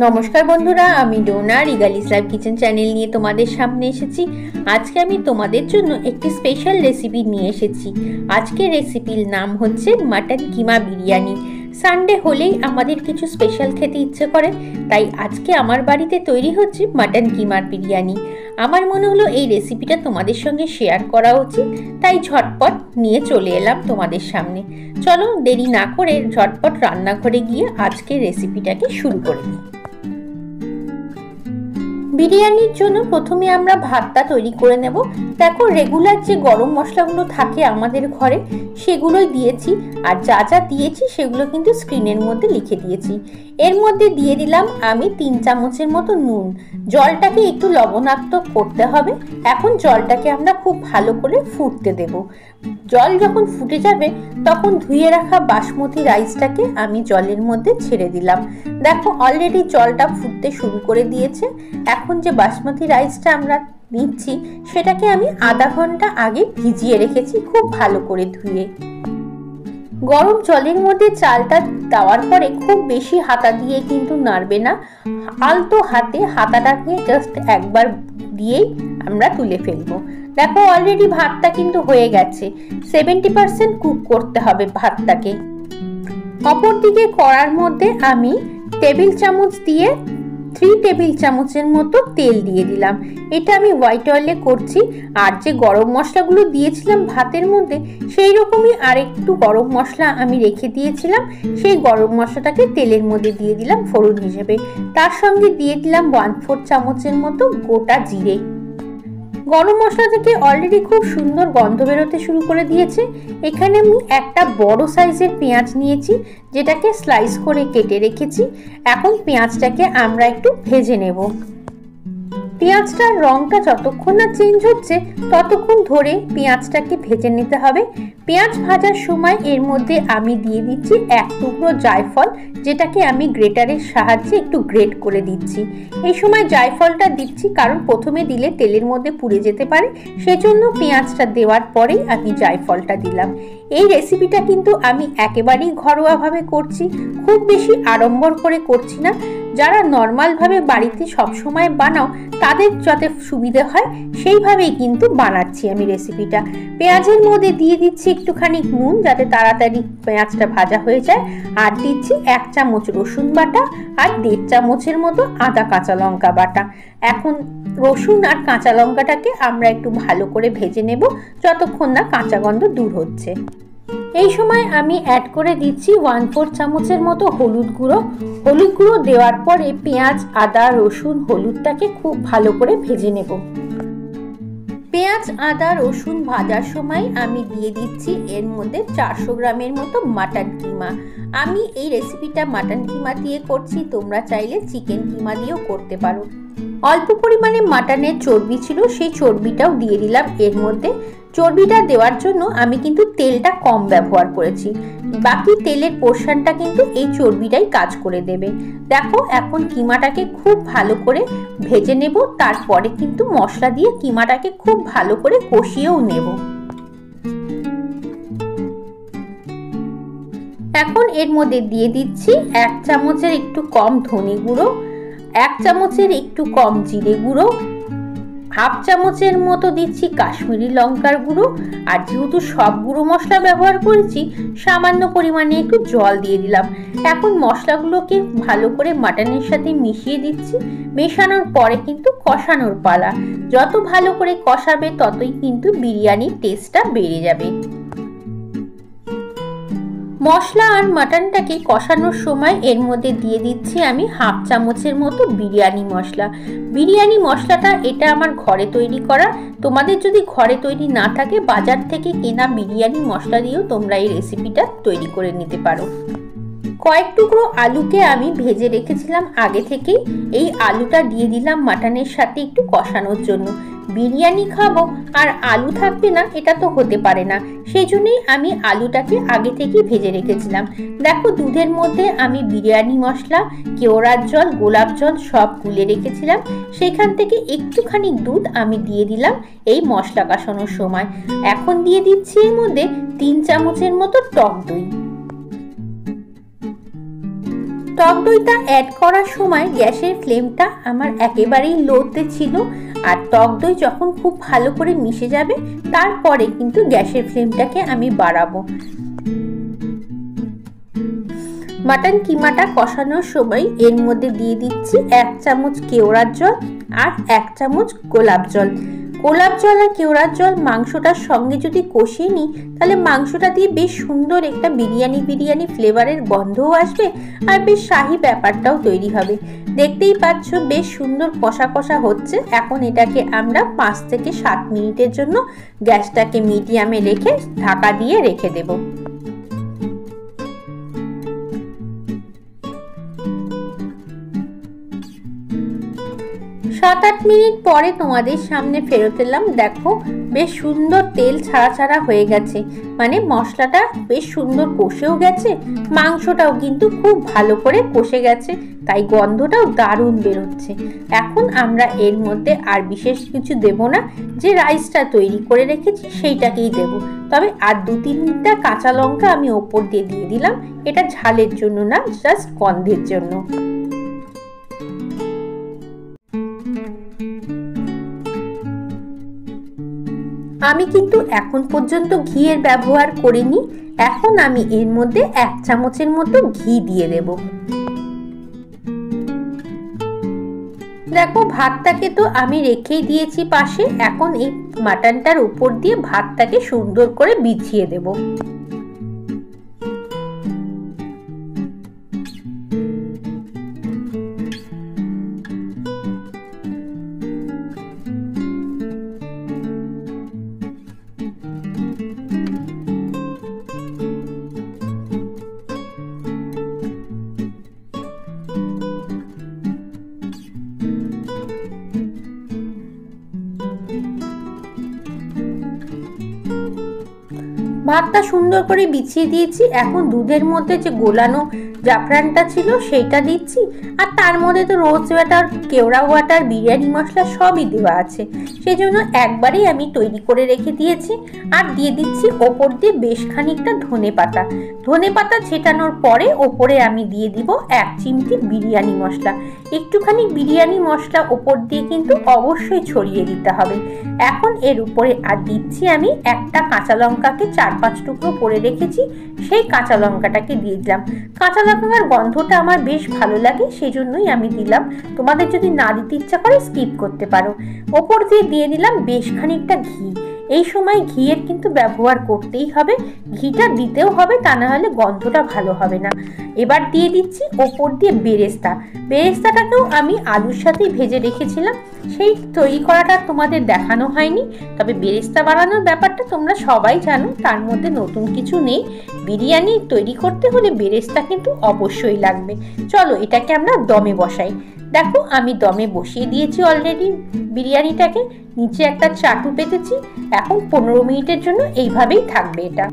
নমস্কার বন্ধুরা, আমি ডোনা রিগালিস লাইভ কিচেন চ্যানেল নিয়ে তোমাদের সামনে এসেছি। আজকে আমি তোমাদের জন্য একটি স্পেশাল রেসিপি নিয়ে এসেছি। আজকের রেসিপির নাম হচ্ছে মাটন কিমা বিরিয়ানি। সানডে হলেই আমাদের কিছু স্পেশাল খেতে ইচ্ছে করে, তাই আজকে আমার বাড়িতে তৈরি হচ্ছে মাটন কিমার বিরিয়ানি। আমার মনে হলো এই রেসিপিটা তোমাদের সঙ্গে শেয়ার করা উচিত, তাই ঝটপট নিয়ে চলে এলাম তোমাদের সামনে। চলো দেরি না করে ঝটপট রান্নাঘরে গিয়ে আজকের রেসিপিটাকে শুরু করে দিই। বিরিয়ানির জন্য প্রথমে আমরা ভাতটা তৈরি করে নেব। দেখো, রেগুলার যে গরম মশলাগুলো থাকে আমাদের ঘরে সেগুলোই দিয়েছি, আর যা যা দিয়েছি সেগুলো কিন্তু স্ক্রিনের মধ্যে লিখে দিয়েছি। এর মধ্যে দিয়ে দিলাম আমি 3 চামচের মতো নুন। জলটাকে একটু লবণাক্ত করতে হবে। এখন জলটাকে আমরা খুব ভালো করে ফুটতে দেব। জল যখন ফুটে যাবে তখন ধুয়ে রাখা বাসমতি রাইসটাকে আমি জলের মধ্যে ছেড়ে দিলাম। দেখো, অলরেডি জলটা ফুটতে শুরু করে দিয়েছে। এখন যে বাসমতি রাইসটা আমরা নিচ্ছি সেটাকে আমি আধা ঘন্টা আগে ভিজিয়ে রেখেছি খুব ভালো করে ধুয়ে। গরম জলের মধ্যে চালটা দেওয়ার পরে খুব বেশি হাতা দিয়ে কিন্তু নাড়বে না, আলতো হাতে হাতাটাকে জাস্ট একবার দিয়েই আমরা তুলে ফেলবো। দেখো, অলরেডি ভাতটা কিন্তু হয়ে গেছে। 70% কুক করতে হবে ভাতটাকে। অপরদিকে কড়ার মধ্যে আমি টেবিল চামচ দিয়ে 3 টেবিল চামচের মতো তেল দিয়ে দিলাম। এটা আমি হোয়াইট অয়েলে করছি। আর যে গরম মশলাগুলো দিয়েছিলাম ভাতের মধ্যে সেই রকমই আরেকটু গরম মশলা আমি রেখে দিয়েছিলাম। সেই গরম মশলাটাকে তেলের মধ্যে দিয়ে দিলাম ফোড়ন হিসেবে। তার সঙ্গে দিয়ে দিলাম 1/4 চামচের মতো গোটা জিরে। গরম মশলা থেকে অলরেডি খুব সুন্দর গন্ধ বেরোতে শুরু করে দিয়েছে। এখানে আমি একটা বড় সাইজের পেঁয়াজ নিয়েছি, যেটাকে স্লাইস করে কেটে রেখেছি। এখন পেঁয়াজটাকে আমরা একটু ভেজে নেব। পেঁয়াজটার রংটা যতক্ষণ না চেঞ্জ হচ্ছে ততক্ষণ ধরে পেঁয়াজটাকে ভেজে নিতে হবে। পেঁয়াজ ভাজার সময় এর মধ্যে আমি দিয়ে দিচ্ছি 1 টুকরো জায়ফল, যেটাকে আমি গ্রেটারের সাহায্যে একটু গ্রেট করে দিচ্ছি। এই সময় জায়ফলটা দিচ্ছি কারণ প্রথমে দিলে তেলের মধ্যে পুড়ে যেতে পারে, সেজন্য পেঁয়াজটা দেওয়ার পরেই আমি জায়ফলটা দিলাম। এই রেসিপিটা কিন্তু আমি একেবারেই ঘরোয়াভাবে করছি, খুব বেশি আড়ম্বর করে করছি না। যারা নর্মালভাবে বাড়িতে সবসময় বানাও তাদের যাতে সুবিধে হয় সেইভাবেই কিন্তু বানাচ্ছি আমি রেসিপিটা। পেঁয়াজের মধ্যে দিয়ে দিচ্ছি একটুখানি নুন যাতে তাড়াতাড়ি পেঁয়াজটা ভাজা হয়ে যায়, আর দিচ্ছি 1 চামচ রসুন বাটা আর 1.5 চামচের মতো আদা কাঁচা লঙ্কা বাটা। এখন রসুন আর কাঁচা লঙ্কাটাকে আমরা একটু ভালো করে ভেজে নেব যতক্ষণ না কাঁচা গন্ধ দূর হচ্ছে। এই সময় আমি অ্যাড করে দিচ্ছি 1/4 চামচের মতো হলুদ গুঁড়ো। হলুদ গুঁড়ো দেওয়ার পরে পেঁয়াজ, আদা, রসুন, হলুদটাকে খুব ভালো করে ভেজে নেব। পেঁয়াজ, আদা, রসুন ভাজার সময় আমি দিয়ে দিচ্ছি এর মধ্যে 400 গ্রামের মতো মাটন কিমা। আমি এই রেসিপিটা মাটন কিমা দিয়ে করছি, তোমরা চাইলে চিকেন কিমা দিয়েও করতে পারো। অল্প পরিমাণে মাটনের চর্বি ছিল, সেই চর্বিটাও দিয়ে দিলাম এর মধ্যে। চর্বিটা দেওয়ার জন্য আমি কিন্তু তেলটা কম ব্যবহার করেছি, বাকি তেলের পোর্শনটা কিন্তু এই চর্বিটাই কাজ করে দেবে। দেখো, এখন কিমাটাকে খুব ভালো করে ভেজে নেব, তারপরে কিন্তু মশলা দিয়ে কিমাটাকে খুব ভালো করে কষিয়েও নেব। এখন এর মধ্যে দিয়ে দিচ্ছি 1 চামচের একটু কম ধনে গুঁড়ো, 1 চামচের একটু কম জিরে গুঁড়ো, 1/2 চামচের মতো দিচ্ছি কাশ্মীরি লঙ্কার গুঁড়ো। আর যেহেতু সব গুঁড়ো মশলা ব্যবহার করেছি সামান্য পরিমাণে একটু জল দিয়ে দিলাম। এখন মশলাগুলোকে ভালো করে মাটনের সাথে মিশিয়ে দিচ্ছি। মেশানোর পরে কিন্তু কষানোর পালা। যত ভালো করে কষাবে ততই কিন্তু বিরিয়ানির টেস্টটা বেড়ে যাবে। মশলা আর মাটনটাকে কষানোর সময় এর মধ্যে দিয়ে দিচ্ছি আমি 1/2 চামচের মতো বিরিয়ানি মশলা। বিরিয়ানি মশলাটা এটা আমার ঘরে তৈরি করা। তোমাদের যদি ঘরে তৈরি না থাকে বাজার থেকে কেনা বিরিয়ানি মশলা দিয়েও তোমরা এই রেসিপিটা তৈরি করে নিতে পারো। কয়েক টুকরো আলুকে আমি ভেজে রেখেছিলাম আগে থেকেই। এই আলুটা দিয়ে দিলাম মাটনের সাথে একটু কষানোর জন্য। বিরিয়ানি খাবো আর আলু থাকবে না, এটা তো হতে পারে না, সেই জন্যই আমি আলুটাকে আগে থেকেই ভেজে রেখেছিলাম। দেখো, দুধের মধ্যে আমি বিরিয়ানি মশলা, কেওড়ার জল, গোলাপ জল সব গুলে রেখেছিলাম। সেখান থেকে একটুখানি দুধ আমি দিয়ে দিলাম এই মশলা কষানোর সময়। এখন দিয়ে দিচ্ছি এর মধ্যে 3 চামচের মতো টক দই। টক দইটা অ্যাড করার সময় গ্যাসের ফ্লেমটা আমার একেবারেই লোতে ছিল, আর টক দই যখন খুব ভালো করে মিশে যাবে তারপরে কিন্তু গ্যাসের ফ্লেমটাকে আমি বাড়াবো। মাটন কিমাটা কষানোর সময় এর মধ্যে দিয়ে দিচ্ছি 1 চামচ কেওড়ার জল আর 1 চামচ গোলাপ জল। গোলাপ জল আর কেওড়ার জল মাংসটার সঙ্গে যদি কষিয়ে নিই তাহলে মাংসটা দিয়ে বেশ সুন্দর একটা বিরিয়ানি ফ্লেভারের গন্ধও আসবে, আর বেশ শাহি ব্যাপারটাও তৈরি হবে। দেখতেই পাচ্ছ বেশ সুন্দর কষা কষা হচ্ছে। এখন এটাকে আমরা 5 থেকে 7 মিনিটের জন্য গ্যাসটাকে মিডিয়ামে রেখে ঢাকা দিয়ে রেখে দেব। 7-8 মিনিট পরে তোমাদের সামনে ফেরত এলাম। দেখো বেশ সুন্দর তেল ছাড়া ছাড়া হয়ে গেছে, মানে মশলাটা বেশ সুন্দর কষেও গেছে, মাংসটাও কিন্তু খুব ভালো করে কষে গেছে, তাই গন্ধটাও দারুণ বেরোচ্ছে। এখন আমরা এর মধ্যে আর বিশেষ কিছু দেব না, যে রাইসটা তৈরি করে রেখেছি সেইটাকেই দেব। তবে আর 2-3টা কাঁচা লঙ্কা আমি ওপর দিয়ে দিলাম, এটা ঝালের জন্য না, জাস্ট গন্ধের জন্য। আমি কিন্তু এখন পর্যন্ত ঘিয়ের ব্যবহার করিনি। এখন আমি এর মধ্যে 1 চামচের মতো ঘি দিয়ে দেব। দেখো ভাতটাকে তো আমি রেখেই দিয়েছি পাশে। এখন এই মাটনটার উপর দিয়ে ভাতটাকে সুন্দর করে বিছিয়ে দেব। ভাতটা সুন্দর করে বিছিয়ে দিয়েছি। এখন দুধের মধ্যে যে গোলানো জাফরানটা ছিল সেইটা দিচ্ছি, আর তার মধ্যে তো রোজ ওয়াটার, কেওড়া ওয়াটার, বিরিয়ানি মশলা সবই দেওয়া আছে, সেই জন্য একবারেই আমি তৈরি করে রেখে দিয়েছি। আর দিয়ে দিচ্ছি ওপর দিয়ে বেশ খানিকটা ধনেপাতা। ধনেপাতা ছেটানোর পরে ওপরে আমি দিয়ে দিব 1 চিমটি বিরিয়ানি মশলা। একটুখানি বিরিয়ানি মশলা ওপর দিয়ে কিন্তু অবশ্যই ছড়িয়ে দিতে হবে। এখন এর উপরে আর দিচ্ছি আমি একটা কাঁচা লঙ্কাকে 4-5 টুকরো করে রেখেছি, সেই কাঁচা লঙ্কাটাকে দিয়ে দিলাম। কাঁচা লঙ্কার গন্ধটা আমার বেশ ভালো লাগে, সেই জন্যই আমি দিলাম। তোমাদের যদি না দিতে ইচ্ছা করে স্কিপ করতে পারো। ওপর দিয়ে দিলাম বেশ খানিকটা ঘি। এই সময় ঘিয়ের কিন্তু ব্যবহার করতেই হবে, ঘিটা দিতেও হবে, তা না হলে গন্ধটা ভালো হবে না। এবার দিয়ে দিচ্ছি ওপর দিয়ে বেরেস্তা। বেরেস্তাটাকেও আমি আলুর সাথেই ভেজে রেখেছিলাম, সেই তৈরি করাটা তোমাদের দেখানো হয়নি। তবে বেরেস্তা বানানোর ব্যাপারটা তোমরা সবাই জানো, তার মধ্যে নতুন কিছু নেই। বিরিয়ানি তৈরি করতে হলে বেরেস্তা কিন্তু অবশ্যই লাগবে। চলো এটাকে আমরা দমে বসাই। দেখো আমি দমে বসিয়ে দিয়েছি অলরেডি বিরিয়ানিটাকে, নিচে একটা চাটু পেতেছি। এখন 15 মিনিটের জন্য এইভাবেই থাকবে এটা।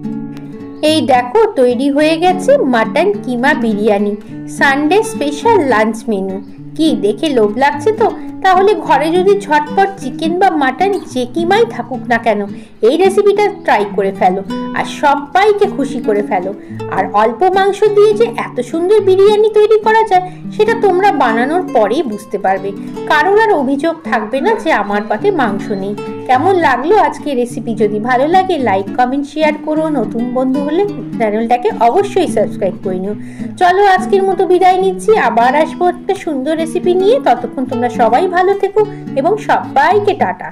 এই দেখো তৈরি হয়ে গেছে mutton keema biryani, Sunday special lunch menu. কি দেখে লোভ লাগছে তো? তাহলে ঘরে যদি ঝটপট চিকেন বা মাটন যে কিমাই থাকুক না কেন, এই রেসিপিটা ট্রাই করে ফেলো আর সবাইকে খুশি করে ফেলো। আর অল্প মাংস দিয়ে যে এত সুন্দর বিরিয়ানি তৈরি করা যায় সেটা তোমরা বানানোর পরেই বুঝতে পারবে। কারোর আর অভিযোগ থাকবে না যে আমার পাতে মাংস নেই। কেমন লাগলো আজকে রেসিপি? যদি ভালো লাগে লাইক, কমেন্ট, শেয়ার করো। নতুন বন্ধু হলে চ্যানেলটাকে অবশ্যই সাবস্ক্রাইব করে নিও। চলো আজকের মতো বিদায় নিচ্ছি, আবার আসবো একটা সুন্দর রেসিপি নিয়ে। ততক্ষণ তোমরা সবাই ভালো থেকো এবং সবাইকে টাটা।